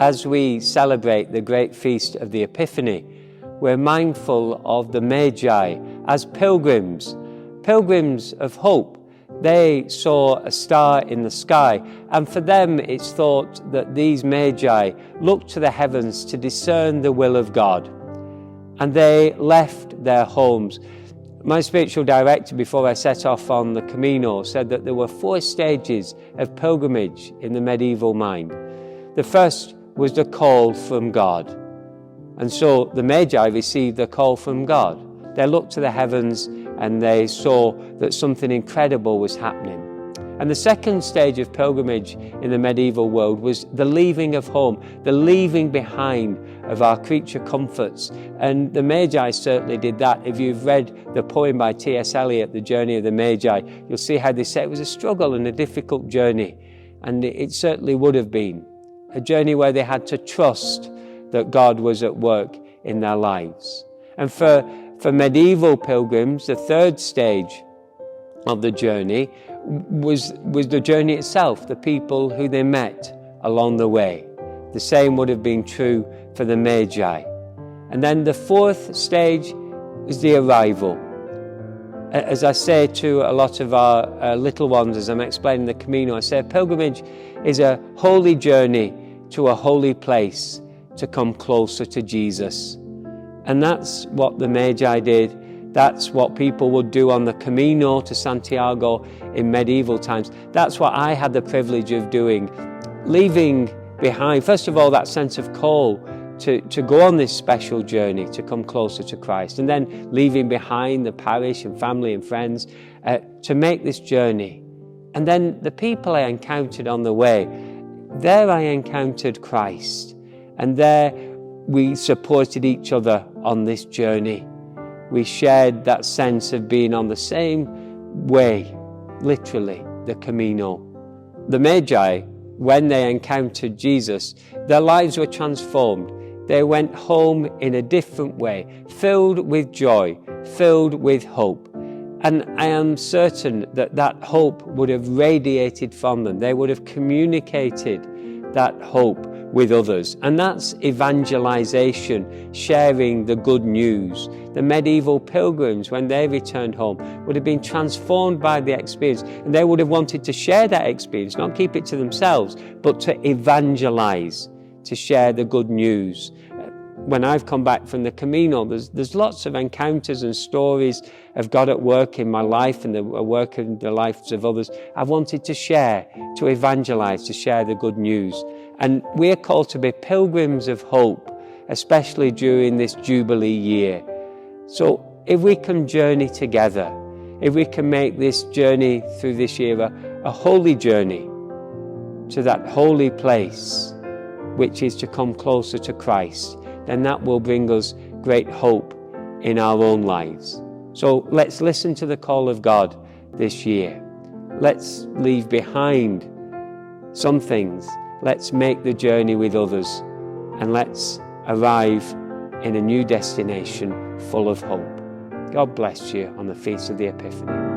as we celebrate the great feast of the Epiphany, we're mindful of the Magi as pilgrims of hope. They saw a star in the sky, and for them it's thought that these Magi looked to the heavens to discern the will of God. And they left their homes. My spiritual director, before I set off on the Camino, said that there were 4 stages of pilgrimage in the medieval mind. The first was the call from God. And so the Magi received the call from God. They looked to the heavens and they saw that something incredible was happening. And the second stage of pilgrimage in the medieval world was the leaving of home, the leaving behind of our creature comforts. And the Magi certainly did that. If you've read the poem by T.S. Eliot, The Journey of the Magi, you'll see how they say it was a struggle and a difficult journey. And it certainly would have been a journey where they had to trust that God was at work in their lives. And for medieval pilgrims, the third stage of the journey was the journey itself, the people who they met along the way. The same would have been true for the Magi. And then the fourth stage is the arrival. As I say to a lot of our little ones as I'm explaining the Camino, I say pilgrimage is a holy journey to a holy place to come closer to Jesus. And that's what the Magi did. That's what people would do on the Camino to Santiago in medieval times. That's what I had the privilege of doing, leaving behind, first of all, that sense of call to go on this special journey to come closer to Christ, and then leaving behind the parish and family and friends to make this journey. And then the people I encountered on the way, there I encountered Christ, and there we supported each other on this journey. We shared that sense of being on the same way, literally, the Camino. The Magi, when they encountered Jesus, their lives were transformed. They went home in a different way, filled with joy, filled with hope. And I am certain that that hope would have radiated from them. They would have communicated that hope with others. And that's evangelization, sharing the good news. The medieval pilgrims, when they returned home, would have been transformed by the experience, and they would have wanted to share that experience, not keep it to themselves, but to evangelize, to share the good news. When I've come back from the Camino, there's lots of encounters and stories of God at work in my life and the work in the lives of others. I've wanted to share, to evangelize, to share the good news. And we're called to be pilgrims of hope, especially during this Jubilee year. So if we can journey together, if we can make this journey through this year a holy journey to that holy place, which is to come closer to Christ, then that will bring us great hope in our own lives. So let's listen to the call of God this year. Let's leave behind some things. Let's make the journey with others, and let's arrive in a new destination full of hope. God bless you on the Feast of the Epiphany.